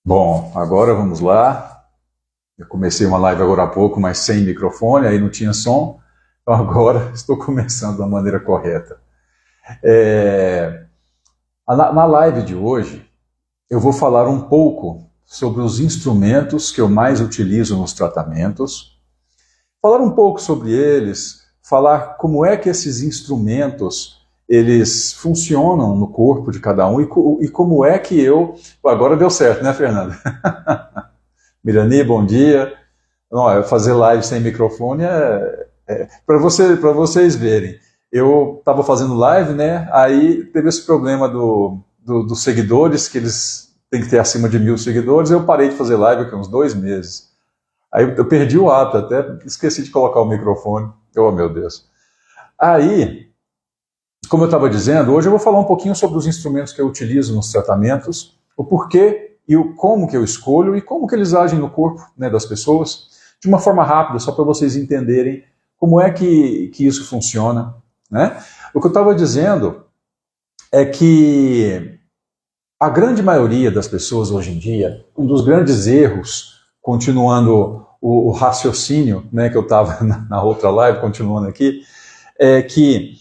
Bom, agora vamos lá. Eu comecei uma live agora há pouco, mas sem microfone, aí não tinha som. Então agora estou começando da maneira correta. Na live de hoje, eu vou falar um pouco sobre os instrumentos que eu mais utilizo nos tratamentos, falar um pouco sobre eles, falar como é que esses instrumentos eles funcionam no corpo de cada um e como é que eu... Agora deu certo, né, Fernanda? Mirani, bom dia. Não, fazer live sem microfone para vocês verem. Eu estava fazendo live, né? Aí teve esse problema dos seguidores, que eles têm que ter acima de 1.000 seguidores. Eu parei de fazer live aqui uns 2 meses. Aí eu perdi o hábito, até esqueci de colocar o microfone. Oh, meu Deus. Aí, como eu estava dizendo, hoje eu vou falar um pouquinho sobre os instrumentos que eu utilizo nos tratamentos, o porquê e o como que eu escolho e como que eles agem no corpo, né, das pessoas, de uma forma rápida, só para vocês entenderem como é que isso funciona, né? O que eu estava dizendo é que a grande maioria das pessoas hoje em dia, um dos grandes erros, continuando o raciocínio, né, que eu estava na outra live, continuando aqui, é que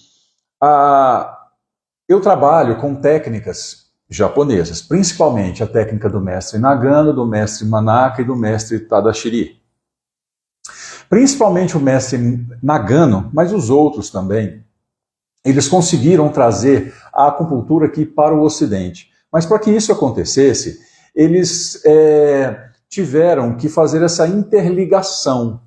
eu trabalho com técnicas japonesas, principalmente a técnica do mestre Nagano, do mestre Manaka e do mestre Tadashiri. Principalmente o mestre Nagano, mas os outros também, eles conseguiram trazer a acupuntura aqui para o Ocidente. Mas para que isso acontecesse, eles tiveram que fazer essa interligação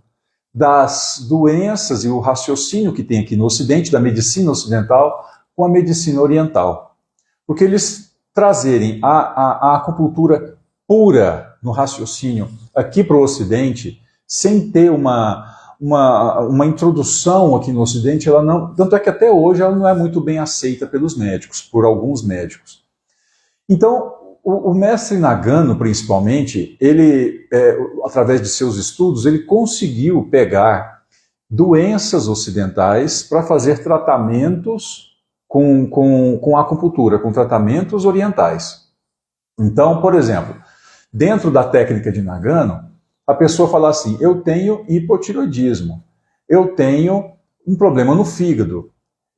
das doenças e o raciocínio que tem aqui no Ocidente, da medicina ocidental, com a medicina oriental. Porque eles trazerem a acupuntura pura no raciocínio aqui para o Ocidente, sem ter uma introdução aqui no Ocidente, ela não, tanto é que até hoje ela não é muito bem aceita pelos médicos, por alguns médicos. Então, o mestre Nagano, principalmente, ele, através de seus estudos, ele conseguiu pegar doenças ocidentais para fazer tratamentos com acupuntura, com tratamentos orientais. Então, por exemplo, dentro da técnica de Nagano, a pessoa fala assim, eu tenho hipotiroidismo, eu tenho um problema no fígado,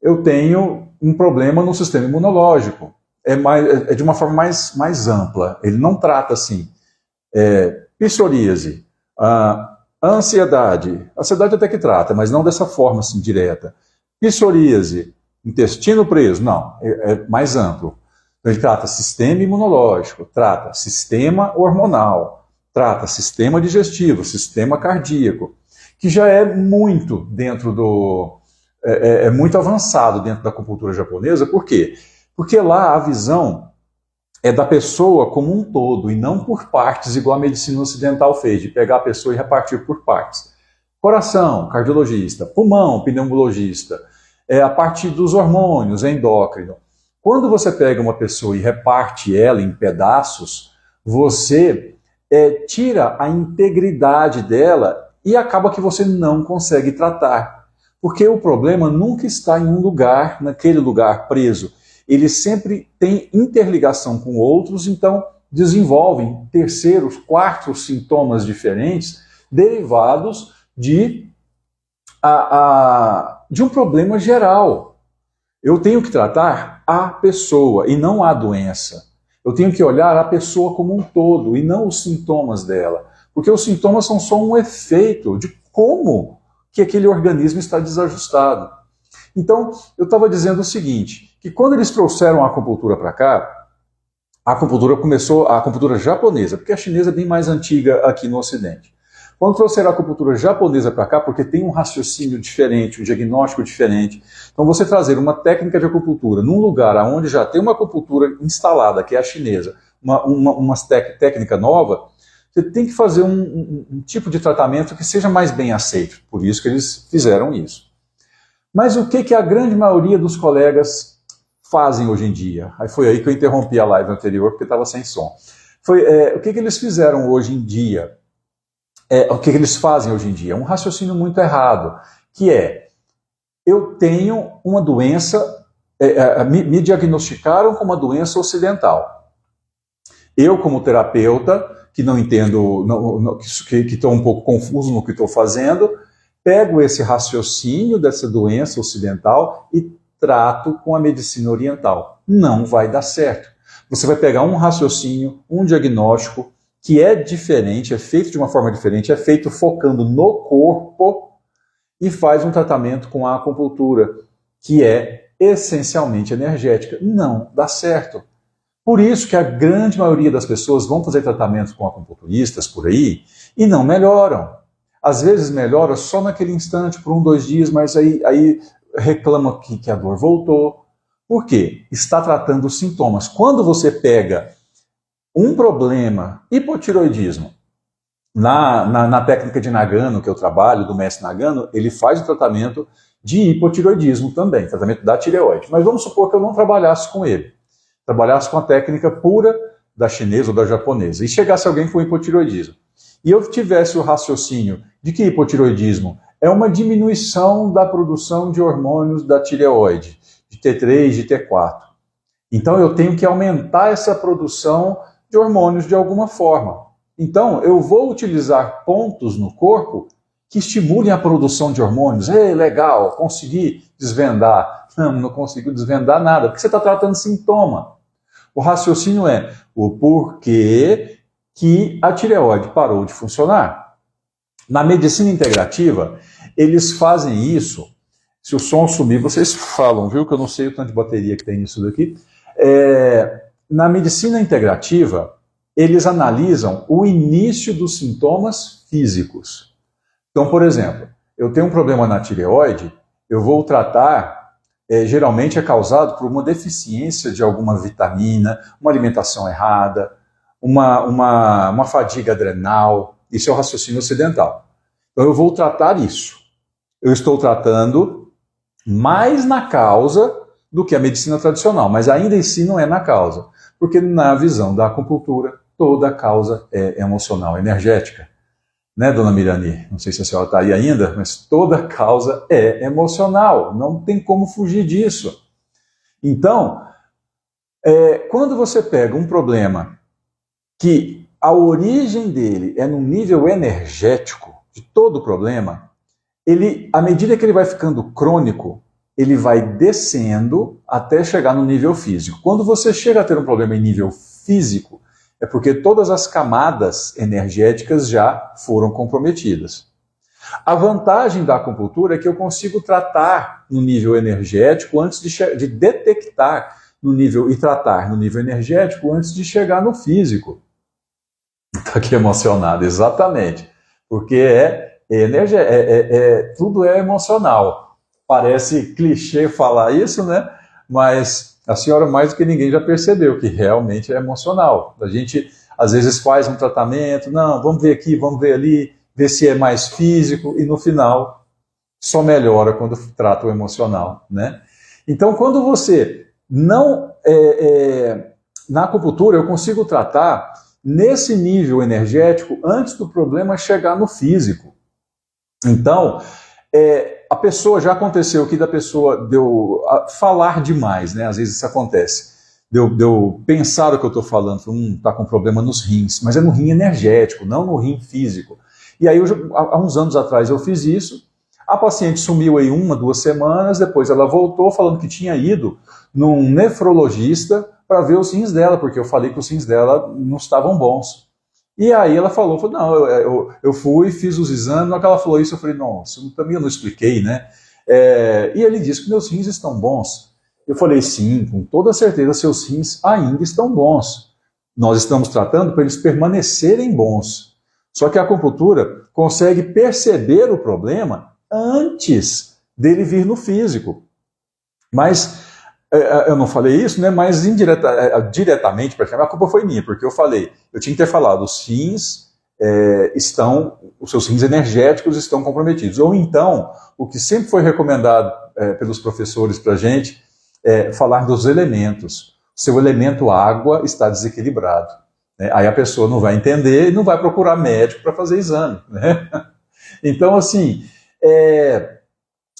eu tenho um problema no sistema imunológico. É de uma forma mais ampla. Ele não trata assim, psoríase, ansiedade até que trata, mas não dessa forma assim, direta. Psoríase, intestino preso, não, é mais amplo. Ele trata sistema imunológico, trata sistema hormonal, trata sistema digestivo, sistema cardíaco, que já é muito dentro é muito avançado dentro da acupuntura japonesa. Por quê? Porque lá a visão é da pessoa como um todo e não por partes, igual a medicina ocidental fez, de pegar a pessoa e repartir por partes. Coração, cardiologista, pulmão, pneumologista, a partir dos hormônios, endócrino. Quando você pega uma pessoa e reparte ela em pedaços, você tira a integridade dela e acaba que você não consegue tratar. Porque o problema nunca está em um lugar, naquele lugar preso. Ele sempre tem interligação com outros, então desenvolvem terceiros, quartos sintomas diferentes derivados de um problema geral. Eu tenho que tratar a pessoa e não a doença. Eu tenho que olhar a pessoa como um todo e não os sintomas dela. Porque os sintomas são só um efeito de como que aquele organismo está desajustado. Então, eu estava dizendo o seguinte, que quando eles trouxeram a acupuntura para cá, a acupuntura japonesa, porque a chinesa é bem mais antiga aqui no Ocidente. Quando trouxeram a acupuntura japonesa para cá, porque tem um raciocínio diferente, um diagnóstico diferente, então você trazer uma técnica de acupuntura num lugar onde já tem uma acupuntura instalada, que é a chinesa, uma técnica nova, você tem que fazer um tipo de tratamento que seja mais bem aceito. Por isso que eles fizeram isso. Mas o que a grande maioria dos colegas fazem hoje em dia? Aí foi aí que eu interrompi a live anterior, porque estava sem som. O que eles fizeram hoje em dia? O que eles fazem hoje em dia? Um raciocínio muito errado, que eu tenho uma doença, me diagnosticaram com uma doença ocidental. Eu, como terapeuta, que não entendo, que estou um pouco confuso no que estou fazendo, pego esse raciocínio dessa doença ocidental e trato com a medicina oriental. Não vai dar certo. Você vai pegar um raciocínio, um diagnóstico, que é diferente, é feito de uma forma diferente, é feito focando no corpo e faz um tratamento com a acupuntura, que é essencialmente energética. Não dá certo. Por isso que a grande maioria das pessoas vão fazer tratamento com acupunturistas por aí e não melhoram. Às vezes melhora só naquele instante, por 1, 2 dias, mas aí reclama que a dor voltou. Por quê? Está tratando os sintomas. Quando você pega um problema, hipotiroidismo, na técnica de Nagano que eu trabalho, do mestre Nagano, ele faz o tratamento de hipotiroidismo também, tratamento da tireoide. Mas vamos supor que eu não trabalhasse com ele. Trabalhasse com a técnica pura da chinesa ou da japonesa, e chegasse alguém com hipotiroidismo, e eu tivesse o raciocínio de que hipotiroidismo é uma diminuição da produção de hormônios da tireoide, de T3, de T4. Então eu tenho que aumentar essa produção de hormônios de alguma forma. Então eu vou utilizar pontos no corpo que estimulem a produção de hormônios. Ei, legal, consegui desvendar. Não conseguiu desvendar nada, porque você está tratando sintoma. O raciocínio é o porquê que a tireoide parou de funcionar. Na medicina integrativa, eles fazem isso. Se o som sumir, vocês falam, viu? Que eu não sei o tanto de bateria que tem nisso daqui. Na medicina integrativa, eles analisam o início dos sintomas físicos. Então, por exemplo, eu tenho um problema na tireoide, eu vou tratar, geralmente é causado por uma deficiência de alguma vitamina, uma alimentação errada, uma fadiga adrenal. Isso é o raciocínio ocidental. Então eu vou tratar isso. Eu estou tratando mais na causa do que a medicina tradicional, mas ainda em si não é na causa, porque na visão da acupuntura, toda a causa é emocional, energética. Né, dona Mirani? Não sei se a senhora está aí ainda, mas toda causa é emocional, não tem como fugir disso. Então, quando você pega um problema que a origem dele é no nível energético de todo o problema, à medida que ele vai ficando crônico, ele vai descendo até chegar no nível físico. Quando você chega a ter um problema em nível físico, é porque todas as camadas energéticas já foram comprometidas. A vantagem da acupuntura é que eu consigo tratar no nível energético antes de detectar no nível e tratar no nível energético antes de chegar no físico. Está aqui emocionado, exatamente. Porque tudo é emocional. Parece clichê falar isso, né? Mas a senhora mais do que ninguém já percebeu que realmente é emocional. A gente às vezes faz um tratamento, não, vamos ver aqui, vamos ver ali, ver se é mais físico, e no final só melhora quando trata o emocional, né? Então quando você não... na acupuntura eu consigo tratar nesse nível energético antes do problema chegar no físico. Então, a pessoa, já aconteceu que da pessoa deu falar demais, né? Às vezes isso acontece. Deu pensar o que eu estou falando, está com problema nos rins, mas é no rim energético, não no rim físico. E aí, há uns anos atrás eu fiz isso, a paciente sumiu aí 1, 2 semanas, depois ela voltou falando que tinha ido num nefrologista para ver os rins dela, porque eu falei que os rins dela não estavam bons. E aí ela falou não, eu fui, fiz os exames, na hora que ela falou isso, eu falei, nossa, também eu não expliquei, né? E ele disse que meus rins estão bons. Eu falei, sim, com toda certeza seus rins ainda estão bons. Nós estamos tratando para eles permanecerem bons. Só que a acupuntura consegue perceber o problema antes dele vir no físico. Mas eu não falei isso, né? Mas diretamente, a culpa foi minha, porque eu falei, eu tinha que ter falado, os seus rins energéticos estão comprometidos. Ou então, o que sempre foi recomendado pelos professores para a gente, falar dos elementos. Seu elemento água está desequilibrado. Né? Aí a pessoa não vai entender e não vai procurar médico para fazer exame. Né? Então, assim,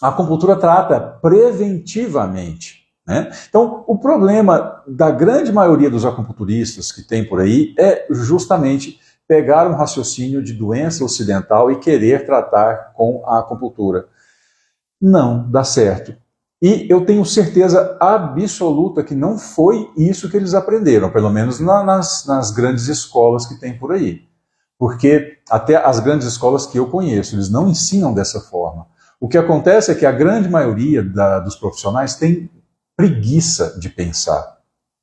a acupuntura trata preventivamente. né? Então, o problema da grande maioria dos acupunturistas que tem por aí é justamente pegar um raciocínio de doença ocidental e querer tratar com a acupuntura. Não dá certo. E eu tenho certeza absoluta que não foi isso que eles aprenderam, pelo menos nas grandes escolas que tem por aí. Porque até as grandes escolas que eu conheço, eles não ensinam dessa forma. O que acontece é que a grande maioria dos profissionais tem preguiça de pensar,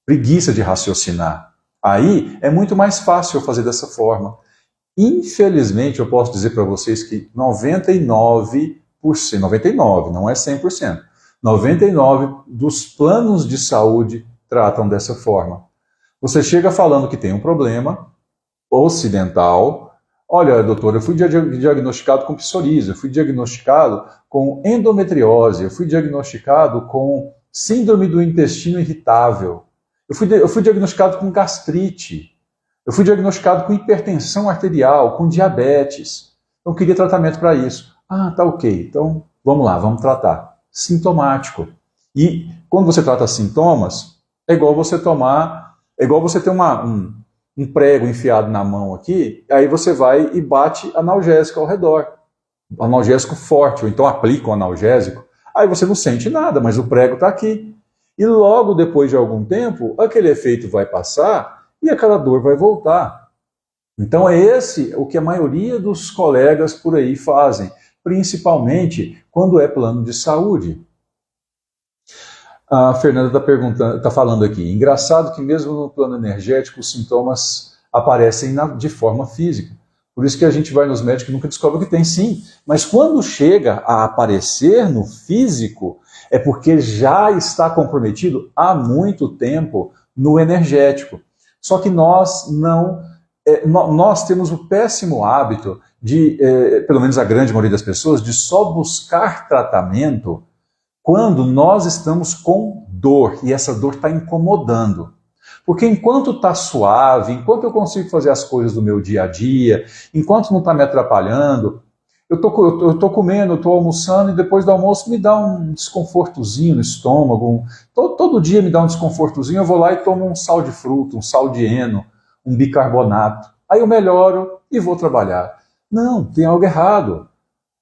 preguiça de raciocinar. Aí é muito mais fácil eu fazer dessa forma. Infelizmente, eu posso dizer para vocês que 99%, 99%, não é 100%, 99% dos planos de saúde tratam dessa forma. Você chega falando que tem um problema ocidental. Olha, doutor, eu fui diagnosticado com psoríase, eu fui diagnosticado com endometriose, eu fui diagnosticado com síndrome do intestino irritável, eu fui diagnosticado com gastrite, eu fui diagnosticado com hipertensão arterial, com diabetes. Então, eu queria tratamento para isso. Ah, tá ok. Então, vamos lá, vamos tratar. Sintomático. E quando você trata sintomas, é igual você ter um prego enfiado na mão aqui, aí você vai e bate analgésico ao redor. Analgésico forte, ou então aplica um analgésico. Aí você não sente nada, mas o prego está aqui. E logo depois de algum tempo, aquele efeito vai passar e aquela dor vai voltar. Então é esse o que a maioria dos colegas por aí fazem, principalmente quando é plano de saúde. A Fernanda está falando aqui, engraçado que mesmo no plano energético os sintomas aparecem de forma física. Por isso que a gente vai nos médicos e nunca descobre que tem, sim. Mas quando chega a aparecer no físico, é porque já está comprometido há muito tempo no energético. Só que nós temos o péssimo hábito de, pelo menos a grande maioria das pessoas, de só buscar tratamento quando nós estamos com dor e essa dor está incomodando. Porque enquanto está suave, enquanto eu consigo fazer as coisas do meu dia a dia, enquanto não está me atrapalhando, eu estou comendo, eu estou almoçando e depois do almoço me dá um desconfortozinho no estômago. Todo dia me dá um desconfortozinho, eu vou lá e tomo um sal de fruta, um sal de heno, um bicarbonato. Aí eu melhoro e vou trabalhar. Não, tem algo errado.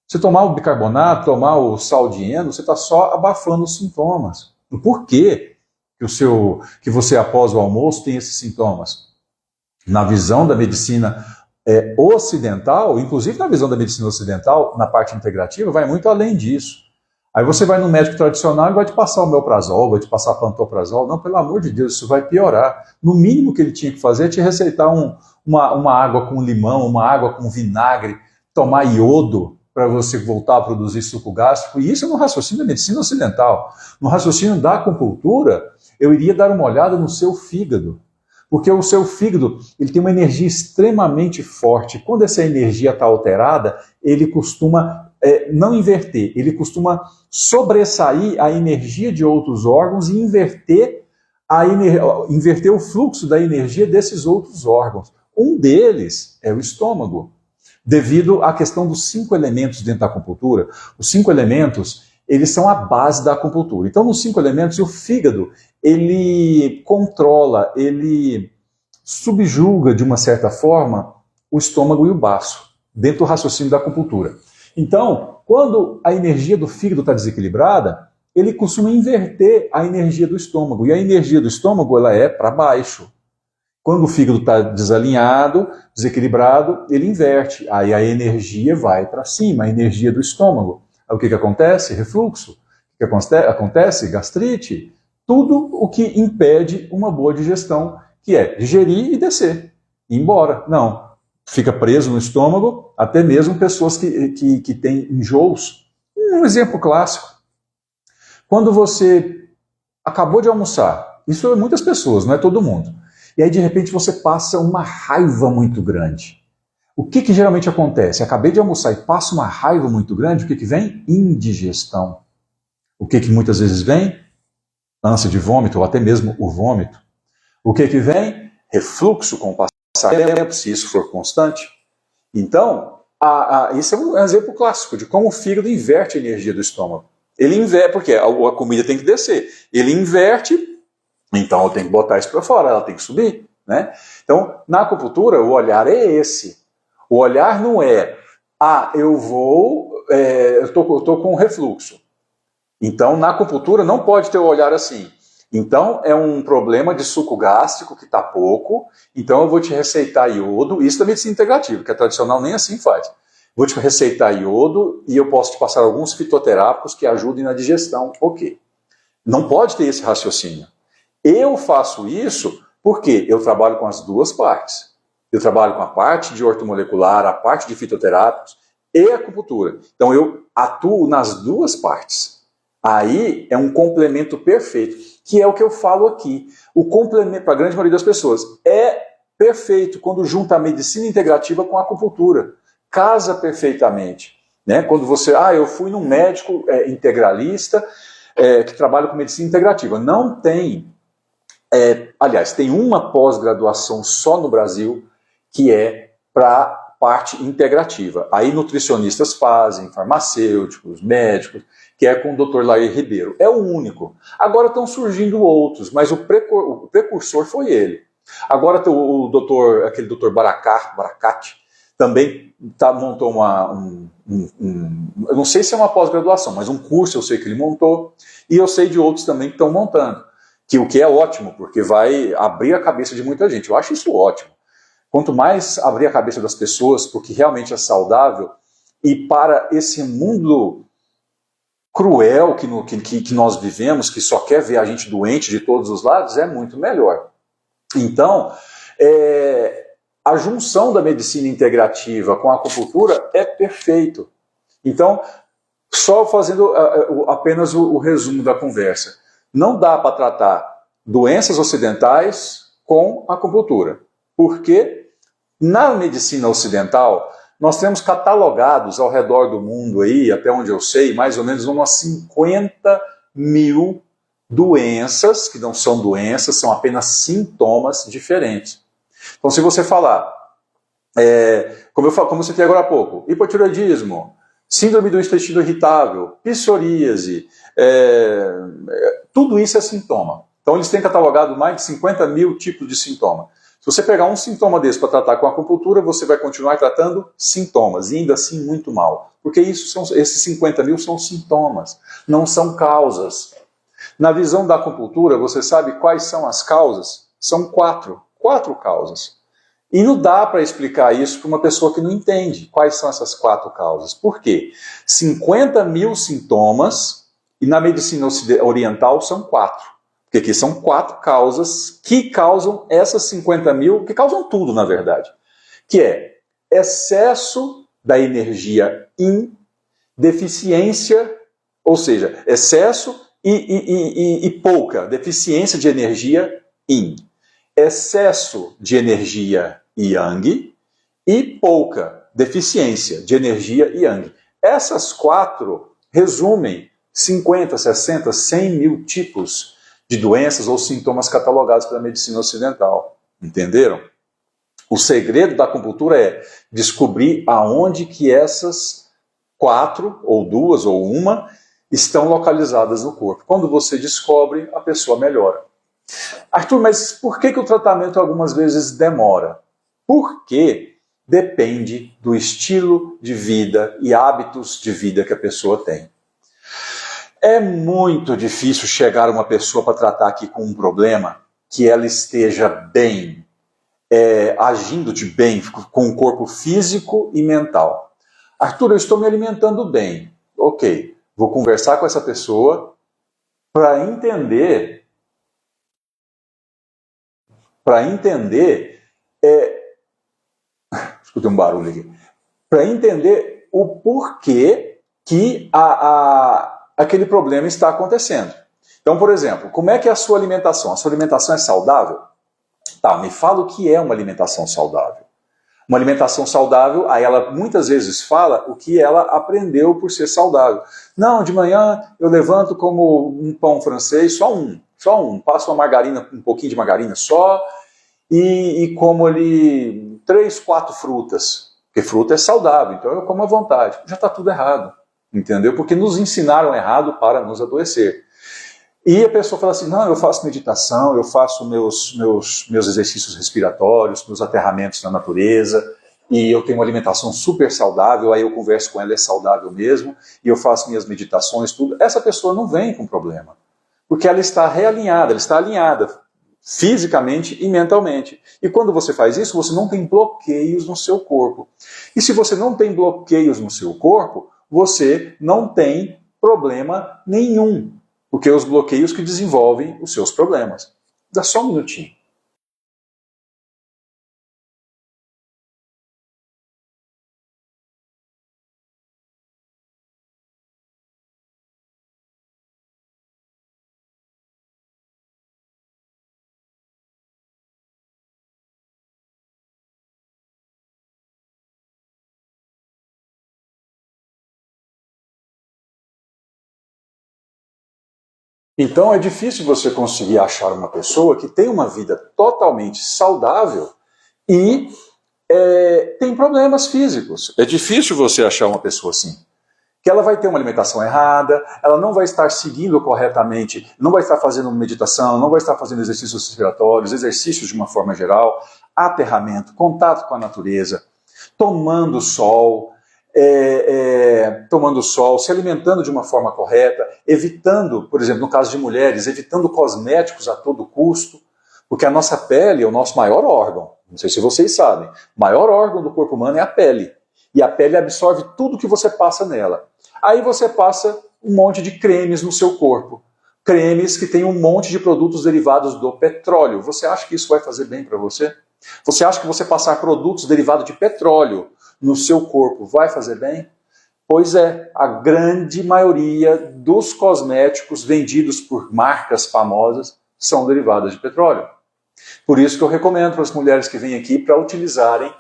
Você tomar o bicarbonato, tomar o sal de heno, você está só abafando os sintomas. Por quê que você após o almoço tem esses sintomas? Na visão da medicina ocidental, inclusive na visão da medicina ocidental, na parte integrativa, vai muito além disso. Aí você vai no médico tradicional e vai te passar o omeprazol, vai te passar pantoprazol. Não, pelo amor de Deus, isso vai piorar. No mínimo que ele tinha que fazer é te receitar uma água com limão, uma água com vinagre, tomar iodo para você voltar a produzir suco gástrico. E isso é no raciocínio da medicina ocidental. No raciocínio da acupuntura, eu iria dar uma olhada no seu fígado. Porque o seu fígado ele tem uma energia extremamente forte. Quando essa energia está alterada, ele costuma não inverter, ele costuma sobressair a energia de outros órgãos e inverter o fluxo da energia desses outros órgãos. Um deles é o estômago, devido à questão dos 5 elementos dentro da acupuntura. Os 5 elementos, eles são a base da acupuntura. Então, nos 5 elementos, o fígado, ele controla, ele subjuga, de uma certa forma, o estômago e o baço, dentro do raciocínio da acupuntura. Então, quando a energia do fígado está desequilibrada, ele costuma inverter a energia do estômago. E a energia do estômago ela é para baixo. Quando o fígado está desalinhado, desequilibrado, ele inverte. Aí a energia vai para cima, a energia do estômago. Aí o que acontece? Refluxo. O que acontece? Gastrite. Tudo o que impede uma boa digestão, que é digerir e descer. Ir embora. Não. Fica preso no estômago, até mesmo pessoas que têm enjoos. Um exemplo clássico. Quando você acabou de almoçar, isso é muitas pessoas, não é todo mundo. E aí, de repente, você passa uma raiva muito grande. O que geralmente acontece? Acabei de almoçar e passo uma raiva muito grande, o que vem? Indigestão. O que muitas vezes vem? Ânsia de vômito, ou até mesmo o vômito. O que vem? Refluxo com o passar do tempo, se isso for constante. Então, isso é um exemplo clássico de como o fígado inverte a energia do estômago. Ele inverte, porque a comida tem que descer. Ele inverte, então eu tenho que botar isso para fora, ela tem que subir, né? Então, na acupuntura, o olhar é esse. O olhar não é, eu tô com refluxo. Então, na acupuntura não pode ter o olhar assim. Então, é um problema de suco gástrico que está pouco, então eu vou te receitar iodo, isso da medicina integrativa, que a tradicional nem assim faz. Vou te receitar iodo e eu posso te passar alguns fitoterápicos que ajudem na digestão. Ok. Não pode ter esse raciocínio. Eu faço isso porque eu trabalho com as duas partes. Eu trabalho com a parte de ortomolecular, a parte de fitoterápicos e acupuntura. Então eu atuo nas duas partes. Aí é um complemento perfeito, que é o que eu falo aqui. O complemento, para a grande maioria das pessoas, é perfeito quando junta a medicina integrativa com a acupuntura. Casa perfeitamente. Né? Quando você, eu fui num médico integralista que trabalha com medicina integrativa. Não tem, aliás, tem uma pós-graduação só no Brasil que é para parte integrativa. Aí nutricionistas fazem, farmacêuticos, médicos, que é com o Dr. Lair Ribeiro. É o único. Agora estão surgindo outros, mas o precursor foi ele. Agora aquele doutor Baracate, também montou eu não sei se é uma pós-graduação, mas um curso eu sei que ele montou, e eu sei de outros também que estão montando, o que é ótimo, porque vai abrir a cabeça de muita gente. Eu acho isso ótimo. Quanto mais abrir a cabeça das pessoas, porque realmente é saudável, e para esse mundo cruel que nós vivemos, que só quer ver a gente doente de todos os lados, é muito melhor. Então, a junção da medicina integrativa com a acupuntura é perfeito. Então, só fazendo apenas o resumo da conversa, não dá para tratar doenças ocidentais com acupuntura, porque na medicina ocidental nós temos catalogados ao redor do mundo, aí, até onde eu sei, mais ou menos umas 50 mil doenças, que não são doenças, são apenas sintomas diferentes. Então, se você falar, como eu citei agora há pouco, hipotireoidismo, síndrome do intestino irritável, psoríase, tudo isso é sintoma. Então, eles têm catalogado mais de 50 mil tipos de sintoma. Se você pegar um sintoma desse para tratar com a acupuntura, você vai continuar tratando sintomas, e ainda assim muito mal. Porque esses 50 mil são sintomas, não são causas. Na visão da acupuntura, você sabe quais são as causas? São quatro causas. E não dá para explicar isso para uma pessoa que não entende quais são essas 4 causas. Por quê? 50 mil sintomas, e na medicina oriental são 4. Porque aqui são 4 causas que causam essas 50 mil, que causam tudo, na verdade. Que é excesso da energia yin, deficiência, ou seja, excesso e pouca, deficiência de energia yin. Excesso de energia yang e pouca, deficiência de energia yang. Essas 4 resumem 50, 60, 100 mil tipos de doenças ou sintomas catalogados pela medicina ocidental. Entenderam? O segredo da acupuntura é descobrir aonde que essas 4, ou 2, ou 1, estão localizadas no corpo. Quando você descobre, a pessoa melhora. Arthur, mas por que o tratamento algumas vezes demora? Porque depende do estilo de vida e hábitos de vida que a pessoa tem. É muito difícil chegar uma pessoa para tratar aqui com um problema que ela esteja bem, agindo de bem, com o corpo físico e mental. Arthur, eu estou me alimentando bem. Ok, vou conversar com essa pessoa para entender... escutei um barulho aqui. Para entender o porquê que aquele problema está acontecendo. Então, por exemplo, como é que é a sua alimentação? A sua alimentação é saudável? Tá, me fala o que é uma alimentação saudável. Uma alimentação saudável, aí ela muitas vezes fala o que ela aprendeu por ser saudável. Não, de manhã eu levanto como um pão francês, só um. Passo uma margarina, um pouquinho de margarina só, e como ali 3, 4 frutas. Porque fruta é saudável, então eu como à vontade. Já está tudo errado. entendeu? Porque nos ensinaram errado para nos adoecer. E a pessoa fala assim, não, eu faço meditação, eu faço meus exercícios respiratórios, meus aterramentos na natureza, e eu tenho uma alimentação super saudável, aí eu converso com ela, é saudável mesmo, e eu faço minhas meditações, tudo. Essa pessoa não vem com problema, porque ela está realinhada, ela está alinhada fisicamente e mentalmente. E quando você faz isso, você não tem bloqueios no seu corpo. E se você não tem bloqueios no seu corpo, você não tem problema nenhum, porque é os bloqueios que desenvolvem os seus problemas. Dá só um minutinho. Então é difícil você conseguir achar uma pessoa que tem uma vida totalmente saudável e tem problemas físicos. É difícil você achar uma pessoa assim. Que ela vai ter uma alimentação errada, ela não vai estar seguindo corretamente, não vai estar fazendo meditação, não vai estar fazendo exercícios respiratórios, exercícios de uma forma geral, aterramento, contato com a natureza, tomando sol, se alimentando de uma forma correta, evitando, por exemplo, no caso de mulheres, evitando cosméticos a todo custo, porque a nossa pele é o nosso maior órgão. Não sei se vocês sabem, o maior órgão do corpo humano é a pele. E a pele absorve tudo que você passa nela. Aí você passa um monte de cremes no seu corpo. Cremes que têm um monte de produtos derivados do petróleo. Você acha que isso vai fazer bem para você? Você acha que você passar produtos derivados de petróleo no seu corpo vai fazer bem? Pois é, a grande maioria dos cosméticos vendidos por marcas famosas são derivadas de petróleo. Por isso que eu recomendo para as mulheres que vêm aqui para utilizarem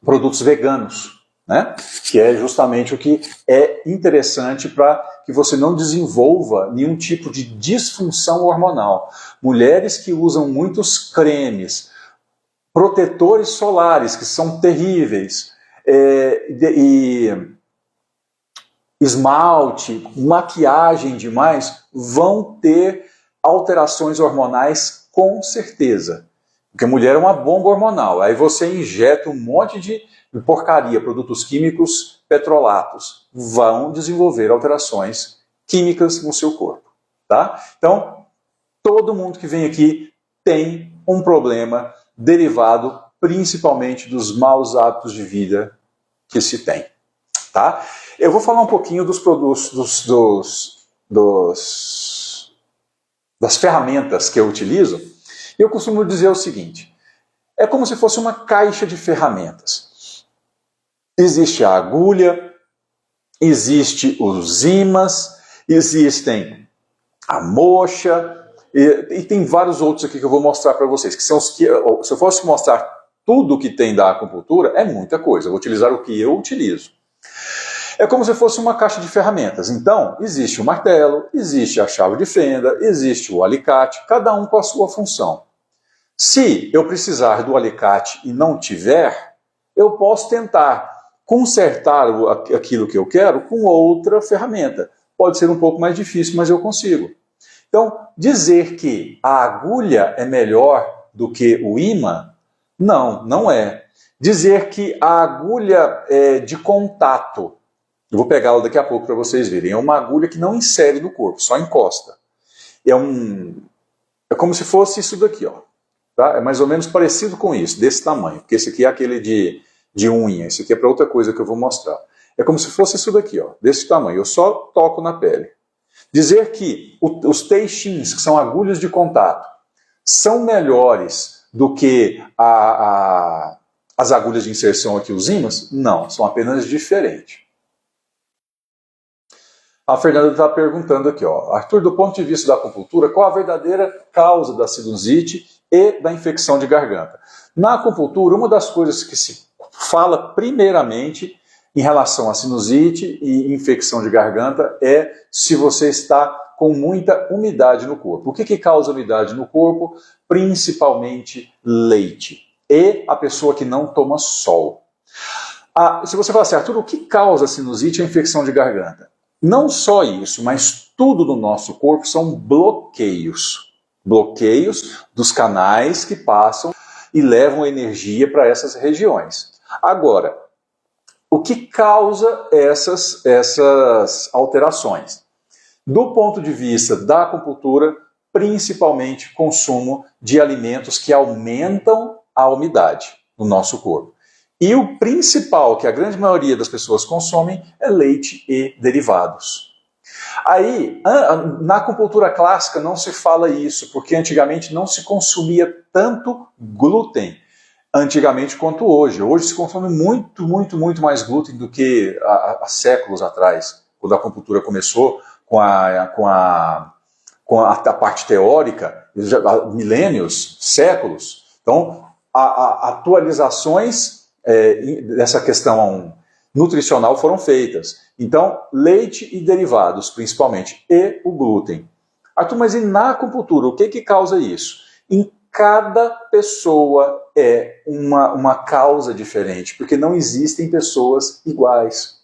produtos veganos, né? Que é justamente o que é interessante para que você não desenvolva nenhum tipo de disfunção hormonal. Mulheres que usam muitos cremes, protetores solares, que são terríveis, e esmalte, maquiagem demais, vão ter alterações hormonais com certeza. Porque a mulher é uma bomba hormonal. Aí você injeta um monte de porcaria, produtos químicos, petrolatos, vão desenvolver alterações químicas no seu corpo. Tá? Então, todo mundo que vem aqui tem um problema derivado principalmente dos maus hábitos de vida que se tem. Tá? Eu vou falar um pouquinho dos produtos, das ferramentas que eu utilizo. Eu costumo dizer o seguinte, é como se fosse uma caixa de ferramentas. Existe a agulha, existe os ímãs, existem a moxa, e tem vários outros aqui que eu vou mostrar para vocês, que são os que, se eu fosse mostrar tudo que tem da acupuntura, é muita coisa, eu vou utilizar o que eu utilizo. É como se fosse uma caixa de ferramentas. Então, existe o martelo, existe a chave de fenda, existe o alicate, cada um com a sua função. Se eu precisar do alicate e não tiver, eu posso tentar consertar aquilo que eu quero com outra ferramenta. Pode ser um pouco mais difícil, mas eu consigo. Então, dizer que a agulha é melhor do que o ímã, não é. Dizer que a agulha de contato, eu vou pegá-la daqui a pouco para vocês verem, é uma agulha que não insere no corpo, só encosta. É como se fosse isso daqui, ó. Tá? É mais ou menos parecido com isso, desse tamanho, porque esse aqui é aquele de unha, esse aqui é para outra coisa que eu vou mostrar. É como se fosse isso daqui, ó, desse tamanho, eu só toco na pele. Dizer que os teixins, que são agulhas de contato, são melhores do que as agulhas de inserção aqui, os ímãs, não, são apenas diferentes. A Fernanda está perguntando aqui, ó, Arthur, do ponto de vista da acupuntura, qual a verdadeira causa da sinusite e da infecção de garganta? Na acupuntura, uma das coisas que se fala primeiramente em relação à sinusite e infecção de garganta é se você está com muita umidade no corpo. O que causa umidade no corpo? Principalmente leite. E a pessoa que não toma sol. Se você falar assim, Arthur, o que causa sinusite é a infecção de garganta? Não só isso, mas tudo no nosso corpo são bloqueios. Bloqueios dos canais que passam e levam energia para essas regiões. Agora, o que causa essas alterações? Do ponto de vista da acupuntura, principalmente consumo de alimentos que aumentam a umidade no nosso corpo. E o principal, que a grande maioria das pessoas consomem, é leite e derivados. Aí, na acupuntura clássica não se fala isso, porque antigamente não se consumia tanto glúten, antigamente quanto hoje. Hoje se consome muito mais glúten do que há séculos atrás, quando a acupuntura começou com a parte teórica, há milênios, séculos. Então, atualizações dessa questão nutricional foram feitas. Então, leite e derivados, principalmente, e o glúten. Arthur, mas e na acupuntura, o que causa isso? Em cada pessoa é uma causa diferente, porque não existem pessoas iguais.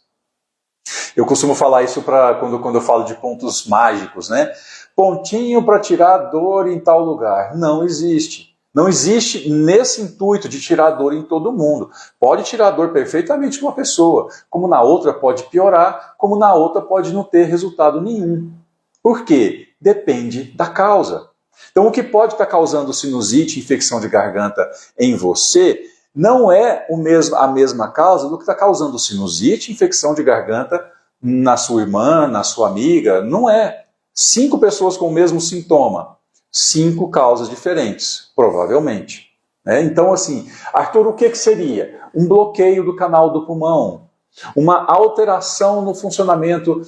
Eu costumo falar isso quando eu falo de pontos mágicos, né? Pontinho para tirar dor em tal lugar. Não existe. Não existe nesse intuito de tirar dor em todo mundo. Pode tirar dor perfeitamente de uma pessoa, como na outra pode piorar, como na outra pode não ter resultado nenhum. Por quê? Depende da causa. Então, o que pode estar causando sinusite, infecção de garganta em você, não é a mesma causa do que está causando sinusite, infecção de garganta na sua irmã, na sua amiga. Não é. 5 pessoas com o mesmo sintoma, 5 causas diferentes, provavelmente. Então, assim, Arthur, o que seria? Um bloqueio do canal do pulmão, uma alteração no funcionamento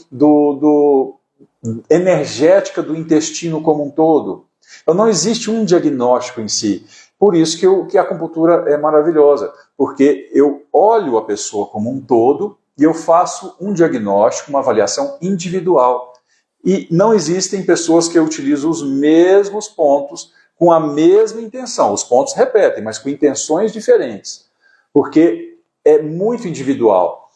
energética do intestino como um todo. Então, não existe um diagnóstico em si. Por isso que a acupuntura é maravilhosa, porque eu olho a pessoa como um todo e eu faço um diagnóstico, uma avaliação individual. E não existem pessoas que utilizam os mesmos pontos com a mesma intenção. Os pontos repetem, mas com intenções diferentes, porque é muito individual.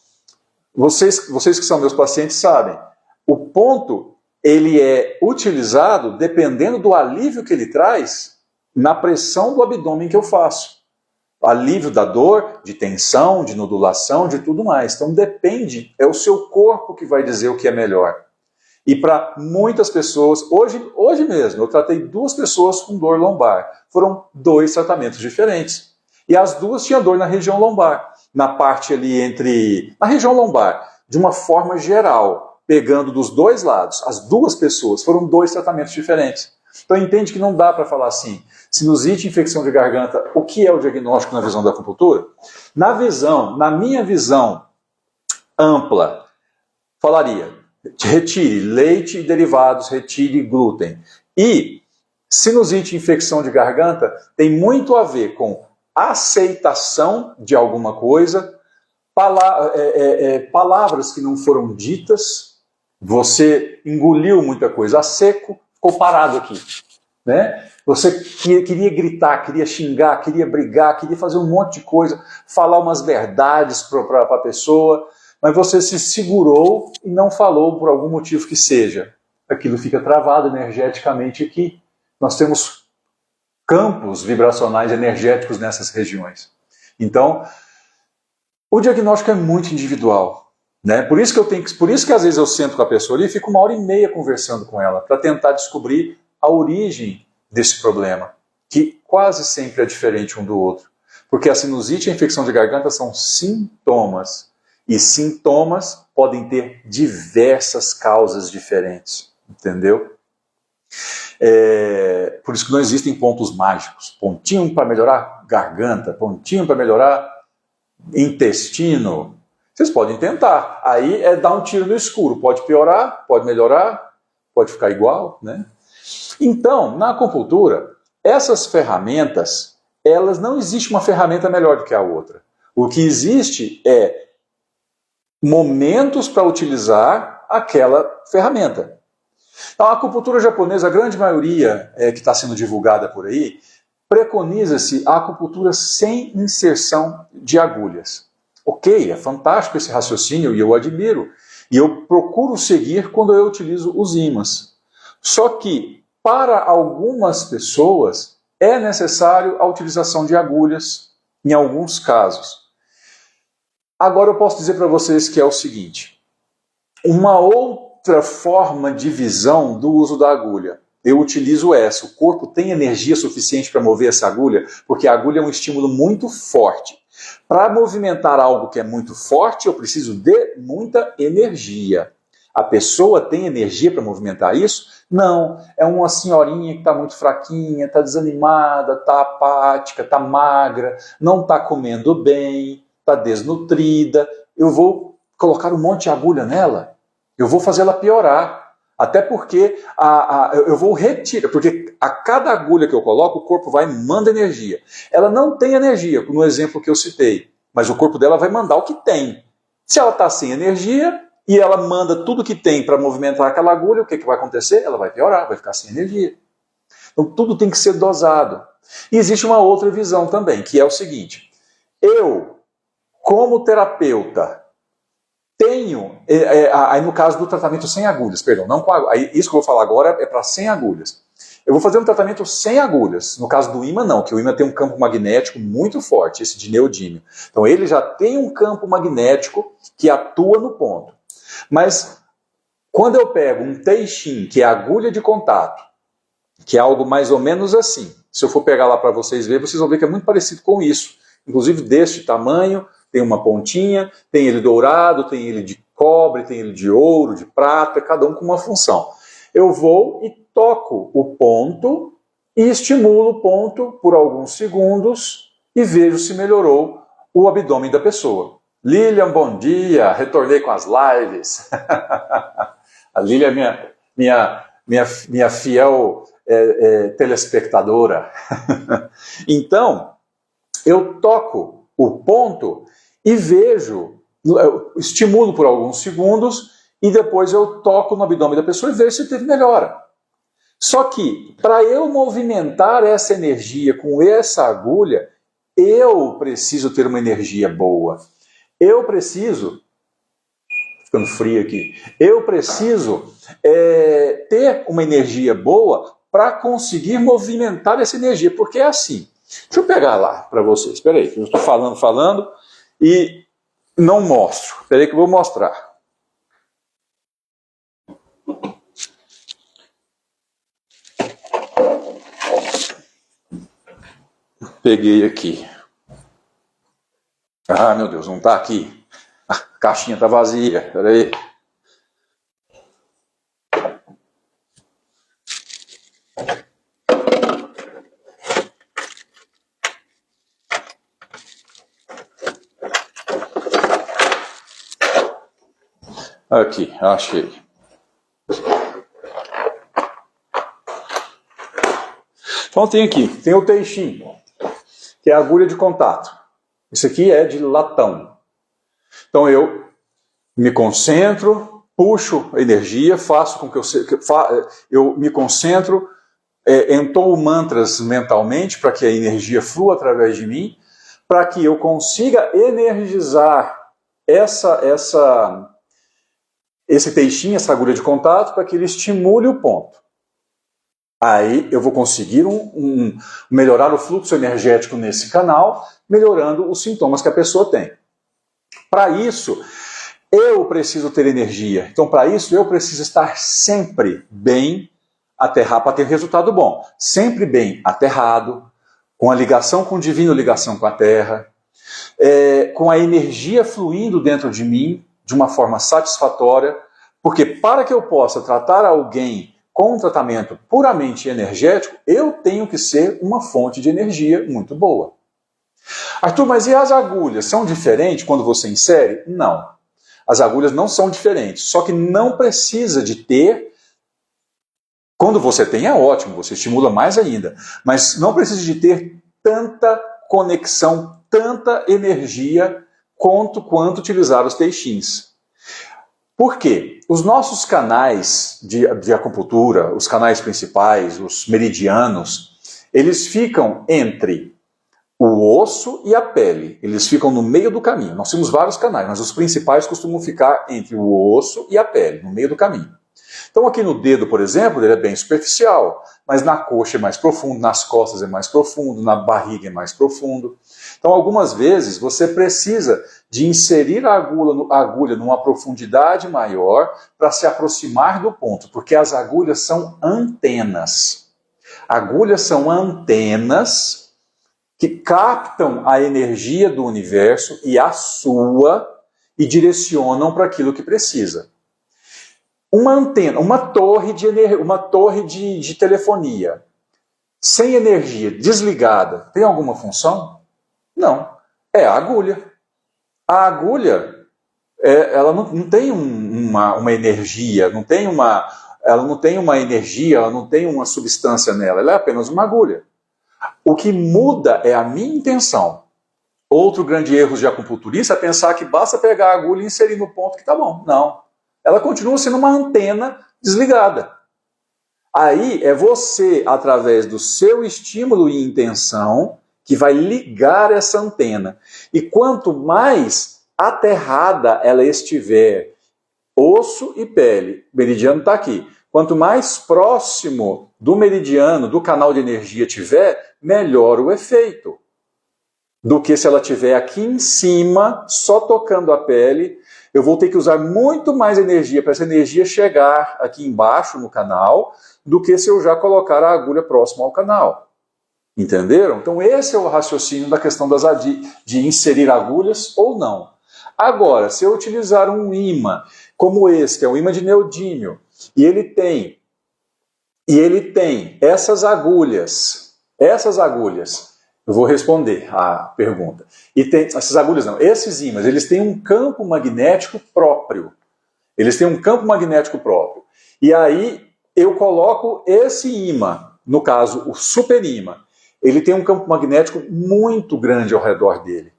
Vocês que são meus pacientes sabem, o ponto ele é utilizado dependendo do alívio que ele traz na pressão do abdômen que eu faço. Alívio da dor, de tensão, de nodulação, de tudo mais. Então depende, é o seu corpo que vai dizer o que é melhor. E para muitas pessoas, hoje mesmo, eu tratei 2 pessoas com dor lombar. Foram 2 tratamentos diferentes. E as 2 tinham dor na região lombar. Na parte ali na região lombar, de uma forma geral, pegando dos 2 lados. As 2 pessoas foram 2 tratamentos diferentes. Então entende que não dá para falar assim, sinusite, infecção de garganta, o que é o diagnóstico na visão da acupuntura? Na minha visão ampla, falaria, retire leite e derivados, retire glúten. E sinusite e infecção de garganta tem muito a ver com aceitação de alguma coisa, palavras que não foram ditas, você engoliu muita coisa a seco, ficou parado aqui. Né? Você queria gritar, queria xingar, queria brigar, queria fazer um monte de coisa, falar umas verdades para a pessoa, mas você se segurou e não falou por algum motivo que seja. Aquilo fica travado energeticamente aqui. Nós temos campos vibracionais energéticos nessas regiões. Então, o diagnóstico é muito individual. Né? Por isso que às vezes eu sento com a pessoa ali e fico 1h30 conversando com ela, para tentar descobrir a origem desse problema, que quase sempre é diferente um do outro. Porque a sinusite e a infecção de garganta são sintomas. E sintomas podem ter diversas causas diferentes, entendeu? Por isso que não existem pontos mágicos. Pontinho para melhorar garganta, pontinho para melhorar intestino. Vocês podem tentar. Aí é dar um tiro no escuro. Pode piorar, pode melhorar, pode ficar igual, né? Então, na acupuntura, essas ferramentas, não existe uma ferramenta melhor do que a outra. O que existe é momentos para utilizar aquela ferramenta. Então, a acupuntura japonesa, a grande maioria que está sendo divulgada por aí, preconiza-se a acupuntura sem inserção de agulhas. Ok, é fantástico esse raciocínio e eu admiro. E eu procuro seguir quando eu utilizo os ímãs. Só que, para algumas pessoas, é necessário a utilização de agulhas, em alguns casos. Agora eu posso dizer para vocês que é o seguinte: uma outra forma de visão do uso da agulha. Eu utilizo essa. O corpo tem energia suficiente para mover essa agulha, porque a agulha é um estímulo muito forte. Para movimentar algo que é muito forte, eu preciso de muita energia. A pessoa tem energia para movimentar isso? Não. É uma senhorinha que está muito fraquinha, está desanimada, está apática, está magra, não está comendo bem, está desnutrida. Eu vou colocar um monte de agulha nela? Eu vou fazer ela piorar. Até porque eu vou retirar, porque a cada agulha que eu coloco, o corpo vai e manda energia. Ela não tem energia, no exemplo que eu citei, mas o corpo dela vai mandar o que tem. Se ela está sem energia e ela manda tudo que tem para movimentar aquela agulha, o que vai acontecer? Ela vai piorar, vai ficar sem energia. Então tudo tem que ser dosado. E existe uma outra visão também, que é o seguinte: eu, como terapeuta, tenho, aí no caso do tratamento sem agulhas, perdão, não com agulhas, isso que eu vou falar agora é para sem agulhas. Eu vou fazer um tratamento sem agulhas. No caso do ímã, não, que o ímã tem um campo magnético muito forte, esse de neodímio. Então ele já tem um campo magnético que atua no ponto. Mas quando eu pego um teixim, que é agulha de contato, que é algo mais ou menos assim, se eu for pegar lá para vocês verem, vocês vão ver que é muito parecido com isso. Inclusive deste tamanho, tem uma pontinha, tem ele dourado, tem ele de cobre, tem ele de ouro, de prata, cada um com uma função. Eu vou e toco o ponto e estimulo o ponto por alguns segundos e vejo se melhorou o abdômen da pessoa. Lilian, bom dia, retornei com as lives. A Lilian é minha fiel telespectadora. Então, eu toco o ponto e vejo, estimulo por alguns segundos e depois eu toco no abdômen da pessoa e vejo se teve melhora. Só que, para eu movimentar essa energia com essa agulha, eu preciso ter uma energia boa. Eu preciso, ficando frio aqui, eu preciso ter uma energia boa para conseguir movimentar essa energia, porque é assim. Deixa eu pegar lá para vocês, espera aí, eu estou falando e não mostro. Espera aí que eu vou mostrar. Peguei aqui. Ah, meu Deus, não está aqui. A caixinha está vazia, espera aí. Aqui, achei. Então tem o teixim, que é a agulha de contato. Isso aqui é de latão. Então eu me concentro, puxo a energia, faço com que eu me concentro, entoo mantras mentalmente para que a energia flua através de mim, para que eu consiga energizar esse teixinho, essa agulha de contato, para que ele estimule o ponto. Aí eu vou conseguir melhorar o fluxo energético nesse canal, melhorando os sintomas que a pessoa tem. Para isso, eu preciso ter energia. Então, para isso, eu preciso estar sempre bem aterrado, para ter resultado bom. Sempre bem aterrado, com a ligação com o divino, ligação com a terra, com a energia fluindo dentro de mim de uma forma satisfatória, porque para que eu possa tratar alguém com um tratamento puramente energético, eu tenho que ser uma fonte de energia muito boa. Arthur, mas e as agulhas? São diferentes quando você insere? Não. As agulhas não são diferentes, só que não precisa de ter. Quando você tem é ótimo, você estimula mais ainda, mas não precisa de ter tanta conexão, tanta energia quanto utilizar os teixins. Por quê? Os nossos canais de acupuntura, os canais principais, os meridianos, eles ficam entre o osso e a pele, eles ficam no meio do caminho. Nós temos vários canais, mas os principais costumam ficar entre o osso e a pele, no meio do caminho. Então aqui no dedo, por exemplo, ele é bem superficial, mas na coxa é mais profundo, nas costas é mais profundo, na barriga é mais profundo. Então algumas vezes você precisa de inserir a agulha numa profundidade maior para se aproximar do ponto, porque as agulhas são antenas. Agulhas são antenas que captam a energia do universo e a sua e direcionam para aquilo que precisa. Uma antena, uma torre de telefonia, sem energia, desligada, tem alguma função? Não. É a agulha. A agulha, ela não tem uma energia, ela não tem uma energia, ela não tem uma substância nela, ela é apenas uma agulha. O que muda é a minha intenção. Outro grande erro de acupunturista é pensar que basta pegar a agulha e inserir no ponto que está bom. Não. Ela continua sendo uma antena desligada. Aí é você, através do seu estímulo e intenção, que vai ligar essa antena. E quanto mais aterrada ela estiver, osso e pele, o meridiano está aqui. Quanto mais próximo do meridiano, do canal de energia tiver, melhor o efeito. Do que se ela estiver aqui em cima, só tocando a pele, eu vou ter que usar muito mais energia para essa energia chegar aqui embaixo no canal, do que se eu já colocar a agulha próxima ao canal. Entenderam? Então esse é o raciocínio da questão de inserir agulhas ou não. Agora, se eu utilizar um ímã como esse, que é um ímã de neodímio, e ele tem essas agulhas, eu vou responder a pergunta. E tem essas agulhas não, esses ímãs, eles têm um campo magnético próprio. E aí eu coloco esse ímã, no caso o super ímã, ele tem um campo magnético muito grande ao redor dele.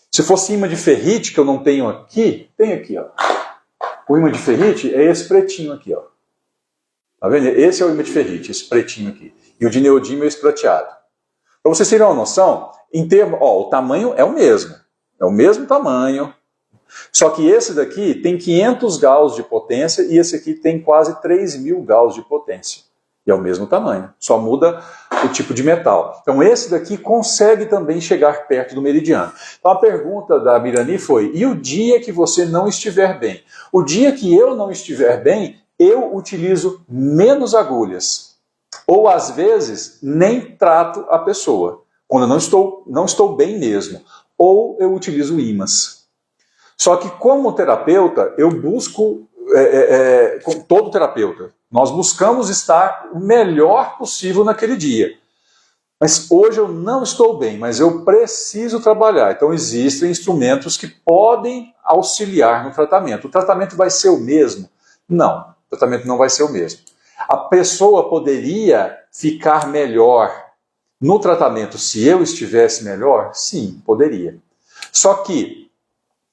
Se fosse ímã de ferrite, que eu não tenho aqui, tem aqui, ó. O ímã de ferrite é esse pretinho aqui, ó. Tá vendo? Esse é o ímã de ferrite, esse pretinho aqui. E o de neodímio é esse prateado. Para vocês terem uma noção, o tamanho é o mesmo tamanho, só que esse daqui tem 500 gauss de potência e esse aqui tem quase 3.000 gauss de potência. E é o mesmo tamanho, só muda o tipo de metal. Então esse daqui consegue também chegar perto do meridiano. Então a pergunta da Mirani foi, e o dia que você não estiver bem? O dia que eu não estiver bem, eu utilizo menos agulhas. Ou às vezes nem trato a pessoa, quando eu não estou bem mesmo. Ou eu utilizo ímãs. Só que como terapeuta, eu busco, como todo terapeuta, nós buscamos estar o melhor possível naquele dia. Mas hoje eu não estou bem, mas eu preciso trabalhar. Então existem instrumentos que podem auxiliar no tratamento. O tratamento vai ser o mesmo? Não, o tratamento não vai ser o mesmo. A pessoa poderia ficar melhor no tratamento se eu estivesse melhor? Sim, poderia. Só que,